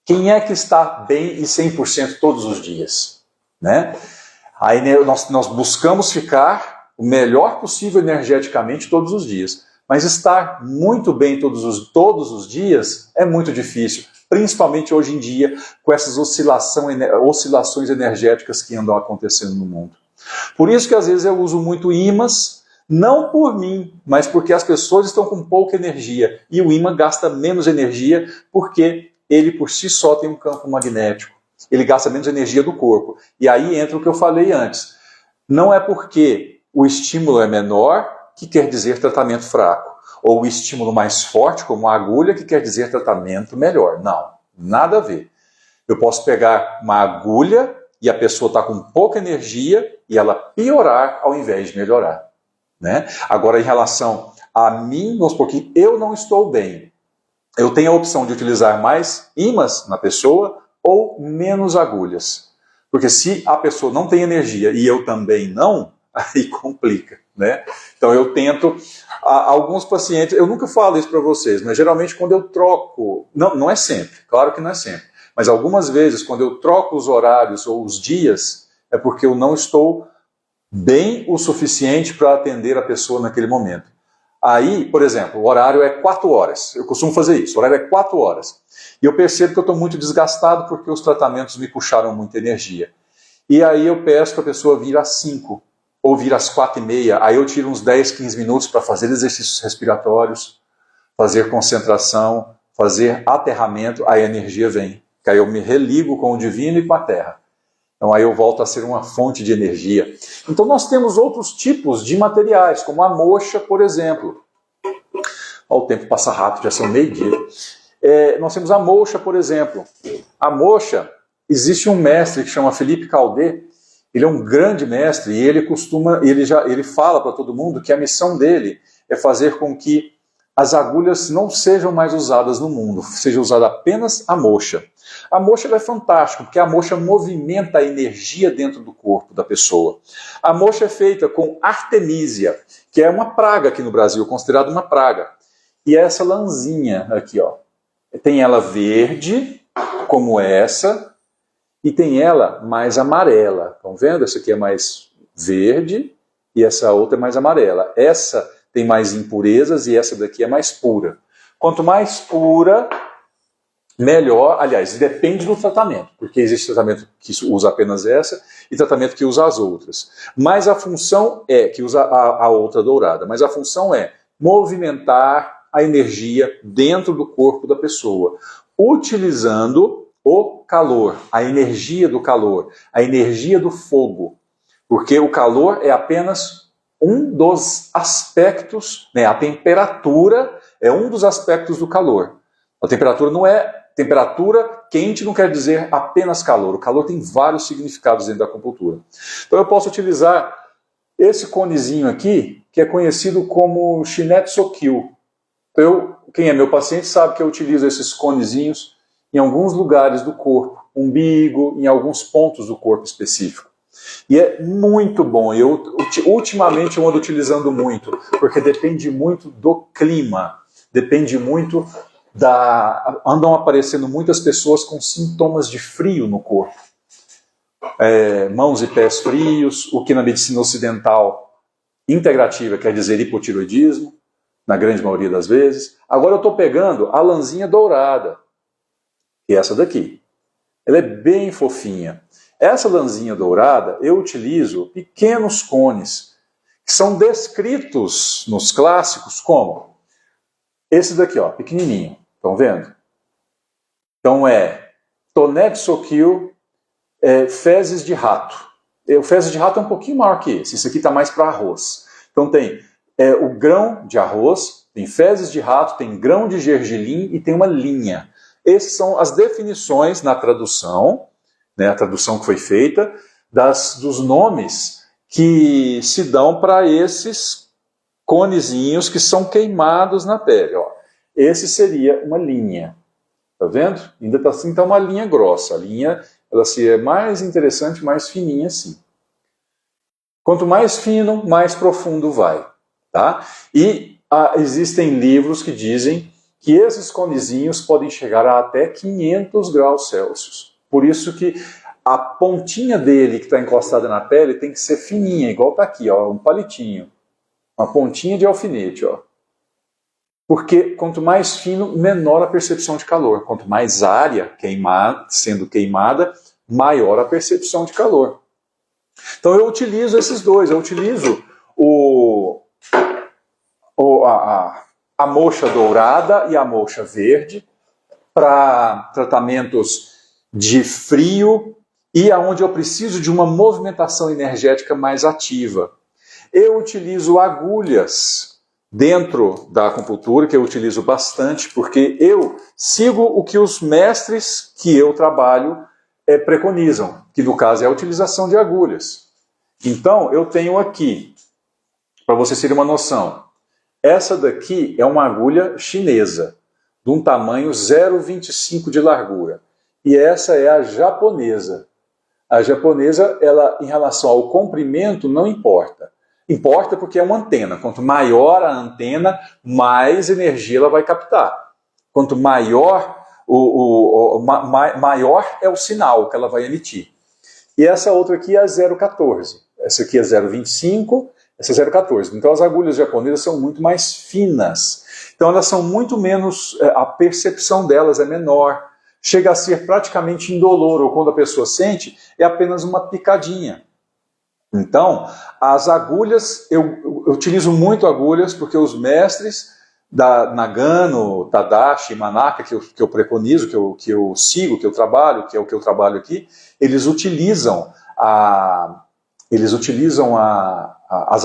quem é que está bem e 100% todos os dias? Né? Aí nós buscamos ficar o melhor possível energeticamente todos os dias. Mas estar muito bem todos os dias é muito difícil. Principalmente hoje em dia, com essas oscilações energéticas que andam acontecendo no mundo. Por isso que às vezes eu uso muito ímãs, não por mim, mas porque as pessoas estão com pouca energia. E o ímã gasta menos energia porque ele por si só tem um campo magnético. Ele gasta menos energia do corpo. E aí entra o que eu falei antes. Não é porque o estímulo é menor que quer dizer tratamento fraco. Ou o estímulo mais forte, como a agulha, que quer dizer tratamento melhor. Não, nada a ver. Eu posso pegar uma agulha e a pessoa está com pouca energia e ela piorar ao invés de melhorar. Né? Agora, em relação a mim, vamos supor que eu não estou bem. Eu tenho a opção de utilizar mais ímãs na pessoa ou menos agulhas. Porque se a pessoa não tem energia e eu também não, aí complica. Né? Então eu tento, alguns pacientes, eu nunca falo isso para vocês, mas geralmente quando eu troco, não é sempre, claro que não é sempre, mas algumas vezes quando eu troco os horários ou os dias, é porque eu não estou bem o suficiente para atender a pessoa naquele momento. Aí, por exemplo, o horário é 4 horas. Eu costumo fazer isso, o horário é 4 horas. E eu percebo que eu estou muito desgastado porque os tratamentos me puxaram muita energia. E aí eu peço para a pessoa vir às 5 ou vir às 4h30. Aí eu tiro uns 10, 15 minutos para fazer exercícios respiratórios, fazer concentração, fazer aterramento, aí a energia vem. Que aí eu me religo com o divino e com a terra. Então aí eu volto a ser uma fonte de energia. Então nós temos outros tipos de materiais, como a moxa, por exemplo. Olha, o tempo passa rápido, já são meio-dia. Nós temos a moxa, por exemplo. A moxa, existe um mestre que chama Felipe Caldé. Ele é um grande mestre e ele fala para todo mundo que a missão dele é fazer com que as agulhas não sejam mais usadas no mundo, seja usada apenas a moxa. A moxa é fantástica, porque a moxa movimenta a energia dentro do corpo da pessoa. A moxa é feita com artemísia, que é uma praga aqui no Brasil, considerada uma praga. E é essa lãzinha aqui, ó. Tem ela verde, como essa, e tem ela mais amarela. Estão vendo? Essa aqui é mais verde e essa outra é mais amarela. Essa tem mais impurezas e essa daqui é mais pura. Quanto mais pura, melhor. Aliás, depende do tratamento, porque existe tratamento que usa apenas essa e tratamento que usa as outras. Mas a função é, que usa a outra dourada, mas a função é movimentar a energia dentro do corpo da pessoa, utilizando o calor, a energia do calor, a energia do fogo, porque o calor é apenas um dos aspectos, né? A temperatura é um dos aspectos do calor. A temperatura não é temperatura quente, não quer dizer apenas calor. O calor tem vários significados dentro da acupuntura. Então eu posso utilizar esse conezinho aqui, que é conhecido como Shinetsu-kyu. Então, quem é meu paciente sabe que eu utilizo esses conezinhos em alguns lugares do corpo, umbigo, em alguns pontos do corpo específico. E é muito bom. Ultimamente eu ando utilizando muito, porque depende muito do clima, depende muito andam aparecendo muitas pessoas com sintomas de frio no corpo. Mãos e pés frios, o que na medicina ocidental integrativa quer dizer hipotiroidismo, na grande maioria das vezes. Agora eu estou pegando a lãzinha dourada, que é essa daqui. Ela é bem fofinha. Essa lãzinha dourada, eu utilizo pequenos cones, que são descritos nos clássicos como esse daqui, ó, pequenininho. Estão vendo? Então é Tonetsu-kyu, fezes de rato. O fezes de rato é um pouquinho maior que esse. Esse aqui está mais para arroz. Então tem o grão de arroz, tem fezes de rato, tem grão de gergelim e tem uma linha. Essas são as definições na tradução, né, a tradução que foi feita, dos nomes que se dão para esses conezinhos que são queimados na pele. Ó. Esse seria uma linha. Tá vendo? Ainda está assim, tá uma linha grossa. A linha, ela seria mais interessante, mais fininha assim. Quanto mais fino, mais profundo vai. Tá? E existem livros que dizem que esses conezinhos podem chegar a até 500 graus Celsius. Por isso que a pontinha dele que está encostada na pele tem que ser fininha, igual está aqui, ó, um palitinho. Uma pontinha de alfinete, ó. Porque quanto mais fino, menor a percepção de calor. Quanto mais área sendo queimada, maior a percepção de calor. Então eu utilizo esses dois. Eu utilizo a moxa dourada e a moxa verde para tratamentos de frio e aonde eu preciso de uma movimentação energética mais ativa. Eu utilizo agulhas dentro da acupuntura, que eu utilizo bastante, porque eu sigo o que os mestres que eu trabalho preconizam, que no caso é a utilização de agulhas. Então, eu tenho aqui, para vocês terem uma noção, essa daqui é uma agulha chinesa, de um tamanho 0,25 de largura. E essa é a japonesa. A japonesa, ela, em relação ao comprimento, não importa. Importa porque é uma antena. Quanto maior a antena, mais energia ela vai captar. Quanto maior, maior é o sinal que ela vai emitir. E essa outra aqui é a 0,14. Essa aqui é 0,25 essa é 0,14. Então as agulhas japonesas são muito mais finas. Então elas são muito menos, a percepção delas é menor. Chega a ser praticamente indolor, ou quando a pessoa sente, é apenas uma picadinha. Então, as agulhas, eu utilizo muito agulhas porque os mestres da Nagano, Tadashi, Manaka, que eu preconizo, que eu sigo, que eu trabalho, que é o que eu trabalho aqui, eles utilizam as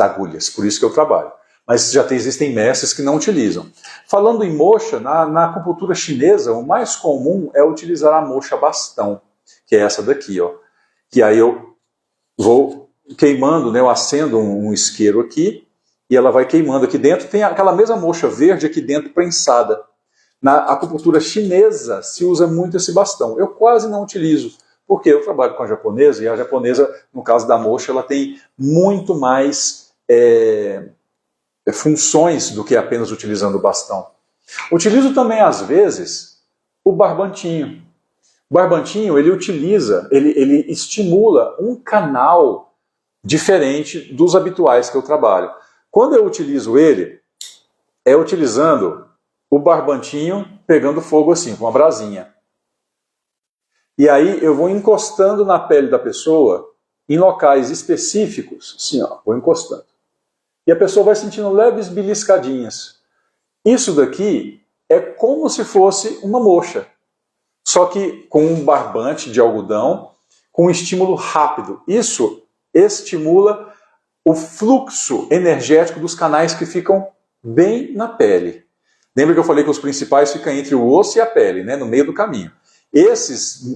agulhas, por isso que eu trabalho. Mas existem mestres que não utilizam. Falando em moxa, na acupuntura chinesa, o mais comum é utilizar a moxa bastão, que é essa daqui, ó. Que aí eu vou queimando, né, eu acendo um isqueiro aqui, e ela vai queimando aqui dentro. Tem aquela mesma moxa verde aqui dentro prensada. Na acupuntura chinesa se usa muito esse bastão. Eu quase não utilizo, porque eu trabalho com a japonesa, e a japonesa, no caso da moxa, ela tem muito mais funções do que apenas utilizando o bastão. Utilizo também, às vezes, o barbantinho. O barbantinho, ele estimula um canal diferente dos habituais que eu trabalho. Quando eu utilizo ele, é utilizando o barbantinho pegando fogo assim, com uma brasinha. E aí eu vou encostando na pele da pessoa, em locais específicos, assim, ó, vou encostando. E a pessoa vai sentindo leves beliscadinhas. Isso daqui é como se fosse uma moxa, só que com um barbante de algodão, com um estímulo rápido. Isso estimula o fluxo energético dos canais que ficam bem na pele. Lembra que eu falei que os principais ficam entre o osso e a pele, né, no meio do caminho. Esses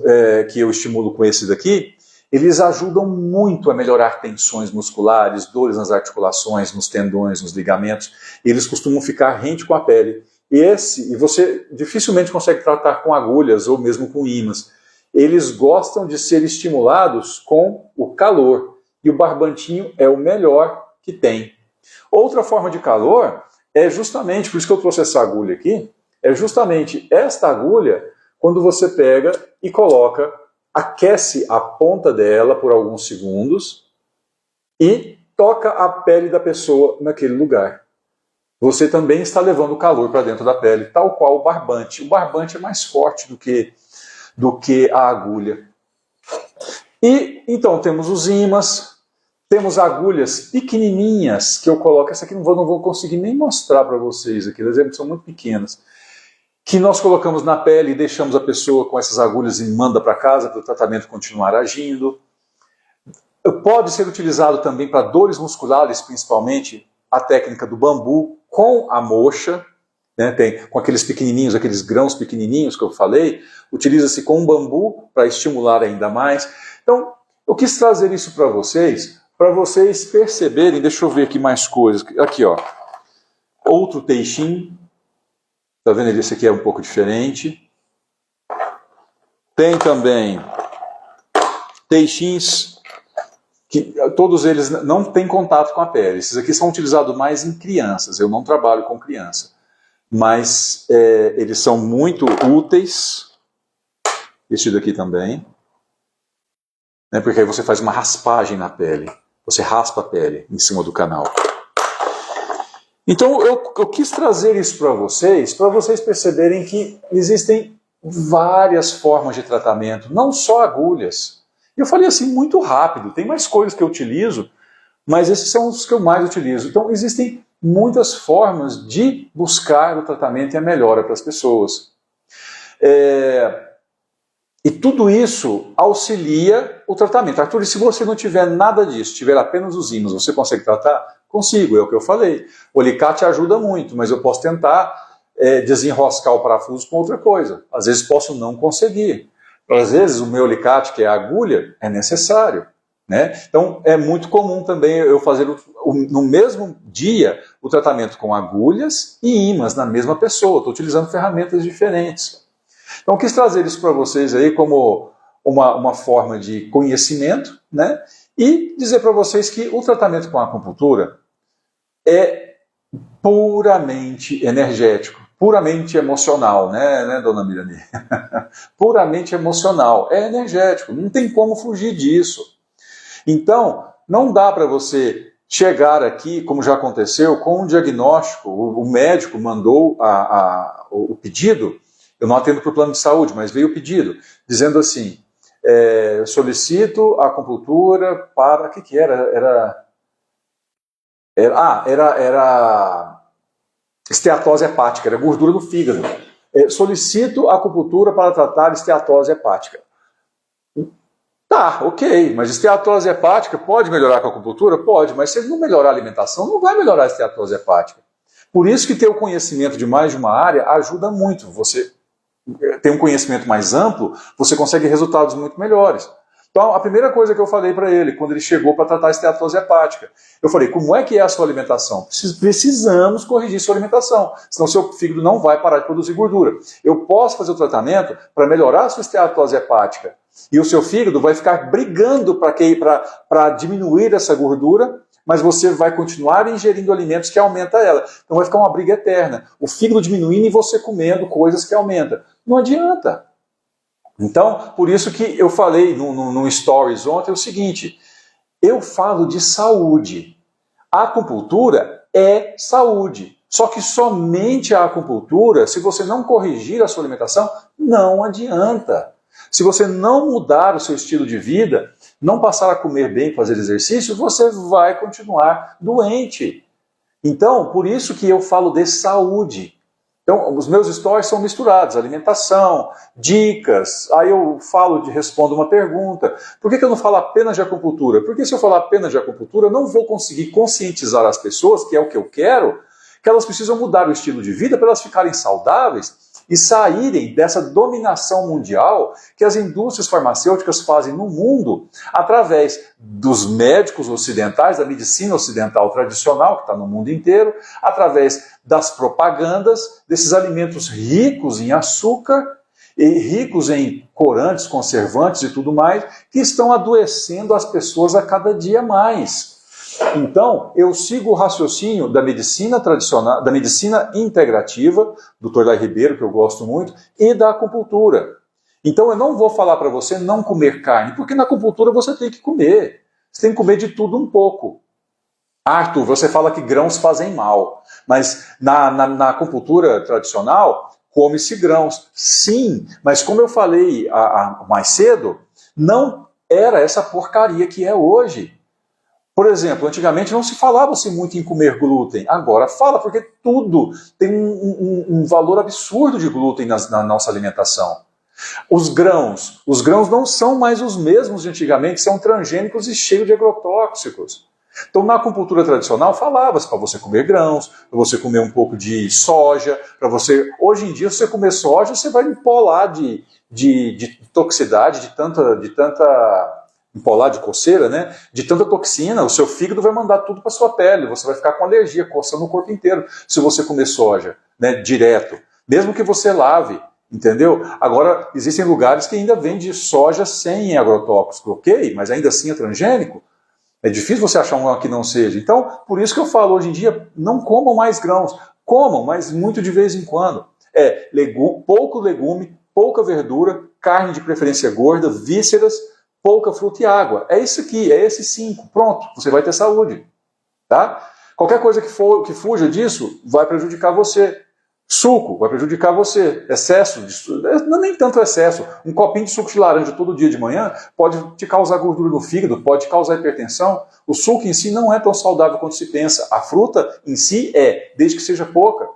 que eu estimulo com esse daqui, eles ajudam muito a melhorar tensões musculares, dores nas articulações, nos tendões, nos ligamentos. Eles costumam ficar rente com a pele. E você dificilmente consegue tratar com agulhas ou mesmo com ímãs. Eles gostam de ser estimulados com o calor. E o barbantinho é o melhor que tem. Outra forma de calor é justamente, por isso que eu trouxe essa agulha aqui, é justamente esta agulha, quando você pega e coloca, aquece a ponta dela por alguns segundos e toca a pele da pessoa naquele lugar. Você também está levando o calor para dentro da pele, tal qual o barbante. O barbante é mais forte do que a agulha. E então temos os ímãs, temos agulhas pequenininhas que eu coloco. Essa aqui não vou conseguir nem mostrar para vocês aqui, as são muito pequenas. Que nós colocamos na pele e deixamos a pessoa com essas agulhas e manda para casa para o tratamento continuar agindo. Pode ser utilizado também para dores musculares, principalmente a técnica do bambu com a moxa, né, com aqueles pequenininhos, aqueles grãos pequenininhos que eu falei, utiliza-se com o bambu para estimular ainda mais. Então, eu quis trazer isso para vocês perceberem, deixa eu ver aqui mais coisas. Aqui, ó, outro teixim. Está vendo? Esse aqui é um pouco diferente. Tem também teixins, que todos eles não têm contato com a pele. Esses aqui são utilizados mais em crianças. Eu não trabalho com criança. Mas eles são muito úteis. Esse daqui também. Né, porque aí você faz uma raspagem na pele. Você raspa a pele em cima do canal. Então eu quis trazer isso para vocês perceberem que existem várias formas de tratamento, não só agulhas. Eu falei assim muito rápido, tem mais coisas que eu utilizo, mas esses são os que eu mais utilizo. Então existem muitas formas de buscar o tratamento e a melhora para as pessoas. E tudo isso auxilia o tratamento. Arthur, e se você não tiver nada disso, tiver apenas os ímãs, você consegue tratar? Consigo, é o que eu falei. O alicate ajuda muito, mas eu posso tentar desenroscar o parafuso com outra coisa. Às vezes posso não conseguir. Às vezes o meu alicate, que é a agulha, é necessário. Né? Então é muito comum também eu fazer no mesmo dia o tratamento com agulhas e ímãs na mesma pessoa. Estou utilizando ferramentas diferentes. Então, eu quis trazer isso para vocês aí como uma forma de conhecimento, né? E dizer para vocês que o tratamento com a acupuntura é puramente energético, puramente emocional, né dona Mirani? Puramente emocional, é energético, não tem como fugir disso. Então, não dá para você chegar aqui, como já aconteceu, com um diagnóstico, o médico mandou o pedido, eu não atendo por plano de saúde, mas veio o pedido, dizendo assim, solicito a acupuntura para... O que era? Era esteatose hepática, era gordura do fígado. Solicito a acupuntura para tratar esteatose hepática. Tá, ok, mas esteatose hepática pode melhorar com a acupuntura? Pode, mas se ele não melhorar a alimentação, não vai melhorar a esteatose hepática. Por isso que ter o conhecimento de mais de uma área ajuda muito. Você tem um conhecimento mais amplo, você consegue resultados muito melhores. Então, a primeira coisa que eu falei para ele, quando ele chegou para tratar a esteatose hepática, eu falei, como é que é a sua alimentação? Precisamos corrigir sua alimentação, senão seu fígado não vai parar de produzir gordura. Eu posso fazer o tratamento para melhorar a sua esteatose hepática, e o seu fígado vai ficar brigando para diminuir essa gordura, mas você vai continuar ingerindo alimentos que aumentam ela. Então vai ficar uma briga eterna. O fígado diminuindo e você comendo coisas que aumentam. Não adianta. Então, por isso que eu falei no Stories ontem o seguinte, eu falo de saúde. A acupuntura é saúde. Só que somente a acupuntura, se você não corrigir a sua alimentação, não adianta. Se você não mudar o seu estilo de vida, não passar a comer bem, fazer exercício, você vai continuar doente. Então, por isso que eu falo de saúde. Então, os meus stories são misturados, alimentação, dicas, aí eu respondo uma pergunta. Por que eu não falo apenas de acupuntura? Porque se eu falar apenas de acupuntura, eu não vou conseguir conscientizar as pessoas, que é o que eu quero, que elas precisam mudar o estilo de vida para elas ficarem saudáveis e saírem dessa dominação mundial que as indústrias farmacêuticas fazem no mundo através dos médicos ocidentais, da medicina ocidental tradicional, que está no mundo inteiro, através das propagandas, desses alimentos ricos em açúcar e ricos em corantes, conservantes e tudo mais, que estão adoecendo as pessoas a cada dia mais. Então, eu sigo o raciocínio da medicina tradicional, da medicina integrativa, do Dr. Lai Ribeiro, que eu gosto muito, e da acupuntura. Então, eu não vou falar para você não comer carne, porque na acupuntura você tem que comer. Você tem que comer de tudo um pouco. Arthur, você fala que grãos fazem mal, mas na acupuntura tradicional, come-se grãos. Sim, mas como eu falei mais cedo, não era essa porcaria que é hoje. Por exemplo, antigamente não se falava-se muito em comer glúten, agora fala, porque tudo tem um valor absurdo de glúten na nossa alimentação. Os grãos não são mais os mesmos de antigamente, são transgênicos e cheios de agrotóxicos. Então, na acupuntura tradicional, falava-se para você comer grãos, para você comer um pouco de soja, para você... Hoje em dia, se você comer soja, você vai empolar de toxicidade, de tanta empolar de coceira, né? De tanta toxina, o seu fígado vai mandar tudo para sua pele, você vai ficar com alergia, coçando o corpo inteiro, se você comer soja, né? Direto. Mesmo que você lave, entendeu? Agora, existem lugares que ainda vendem soja sem agrotóxico, ok? Mas ainda assim é transgênico. É difícil você achar um que não seja. Então, por isso que eu falo hoje em dia, não comam mais grãos. Comam, mas muito de vez em quando. Pouco legume, pouca verdura, carne de preferência gorda, vísceras, pouca fruta e água. É isso aqui, é esses 5. Pronto, você vai ter saúde. Tá? Qualquer coisa que fuja disso vai prejudicar você. Suco vai prejudicar você. Excesso de suco, não nem tanto excesso. Um copinho de suco de laranja todo dia de manhã pode te causar gordura no fígado, pode causar hipertensão. O suco em si não é tão saudável quanto se pensa. A fruta em si desde que seja pouca.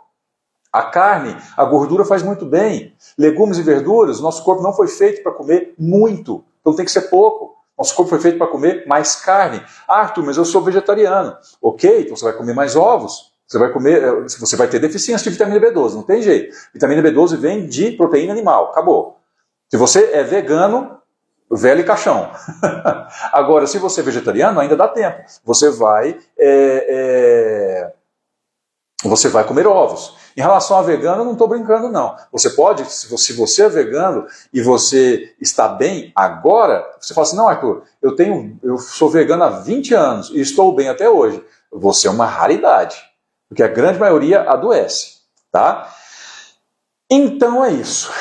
A carne, a gordura faz muito bem. Legumes e verduras, nosso corpo não foi feito para comer muito. Então tem que ser pouco. Nosso corpo foi feito para comer mais carne. Arthur, mas eu sou vegetariano. Ok, então você vai comer mais ovos. Você vai ter deficiência de vitamina B12, não tem jeito. Vitamina B12 vem de proteína animal, acabou. Se você é vegano, velho e caixão. Agora, se você é vegetariano, ainda dá tempo. Você vai comer ovos. Em relação a vegano, eu não estou brincando, não. Você pode, se você é vegano e você está bem agora, você fala assim, não, Arthur, eu sou vegano há 20 anos e estou bem até hoje. Você é uma raridade, porque a grande maioria adoece, tá? Então é isso.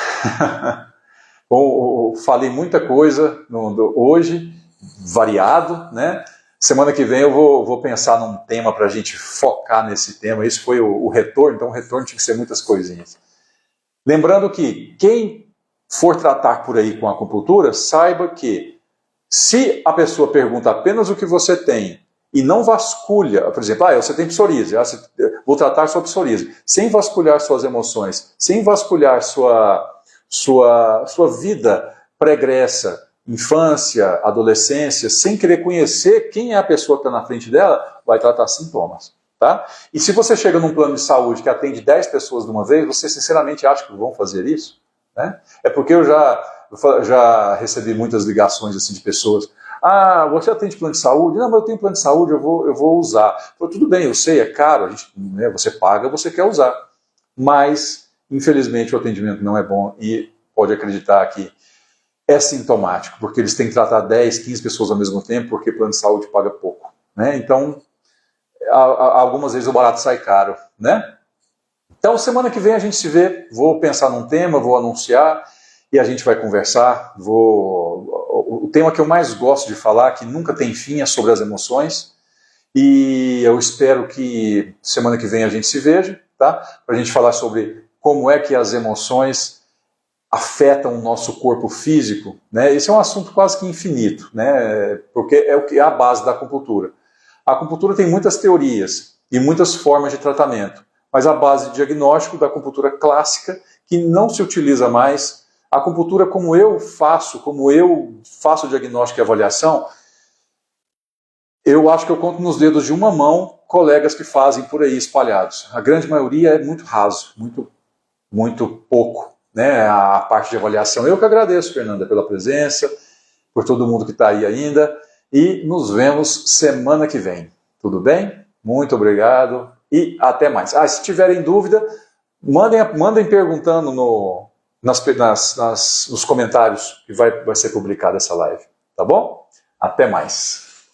Bom, falei muita coisa hoje, variado, né? Semana que vem eu vou pensar num tema para a gente focar nesse tema. Esse foi o retorno, então o retorno tinha que ser muitas coisinhas. Lembrando que quem for tratar por aí com acupuntura, saiba que se a pessoa pergunta apenas o que você tem e não vasculha, por exemplo, você tem psoríase, vou tratar sua psoríase, sem vasculhar suas emoções, sem vasculhar sua vida pregressa, infância, adolescência, sem querer conhecer quem é a pessoa que está na frente dela, vai tratar sintomas. Tá? E se você chega num plano de saúde que atende 10 pessoas de uma vez, você sinceramente acha que vão fazer isso? Né? É porque eu já recebi muitas ligações assim, de pessoas. Você atende plano de saúde? Não, mas eu tenho plano de saúde, eu vou usar. Tudo bem, eu sei, é caro, você paga, você quer usar. Mas, infelizmente, o atendimento não é bom e pode acreditar que é sintomático, porque eles têm que tratar 10, 15 pessoas ao mesmo tempo, porque plano de saúde paga pouco. Né? Então, algumas vezes o barato sai caro. Né? Então, semana que vem a gente se vê, vou pensar num tema, vou anunciar e a gente vai conversar. O tema que eu mais gosto de falar, que nunca tem fim, é sobre as emoções. E eu espero que semana que vem a gente se veja, tá? Para a gente falar sobre como é que as emoções afetam o nosso corpo físico. Né? Esse é um assunto quase que infinito, né? Porque é o que é a base da acupuntura. A acupuntura tem muitas teorias e muitas formas de tratamento, mas a base de diagnóstico da acupuntura clássica, que não se utiliza mais, a acupuntura como eu faço o diagnóstico e avaliação, eu acho que eu conto nos dedos de uma mão colegas que fazem por aí espalhados. A grande maioria é muito raso, muito pouco, né, a parte de avaliação. Eu que agradeço, Fernanda, pela presença, por todo mundo que está aí ainda, e nos vemos semana que vem. Tudo bem? Muito obrigado e até mais. Se tiverem dúvida, mandem perguntando nos comentários que vai ser publicada essa live. Tá bom? Até mais.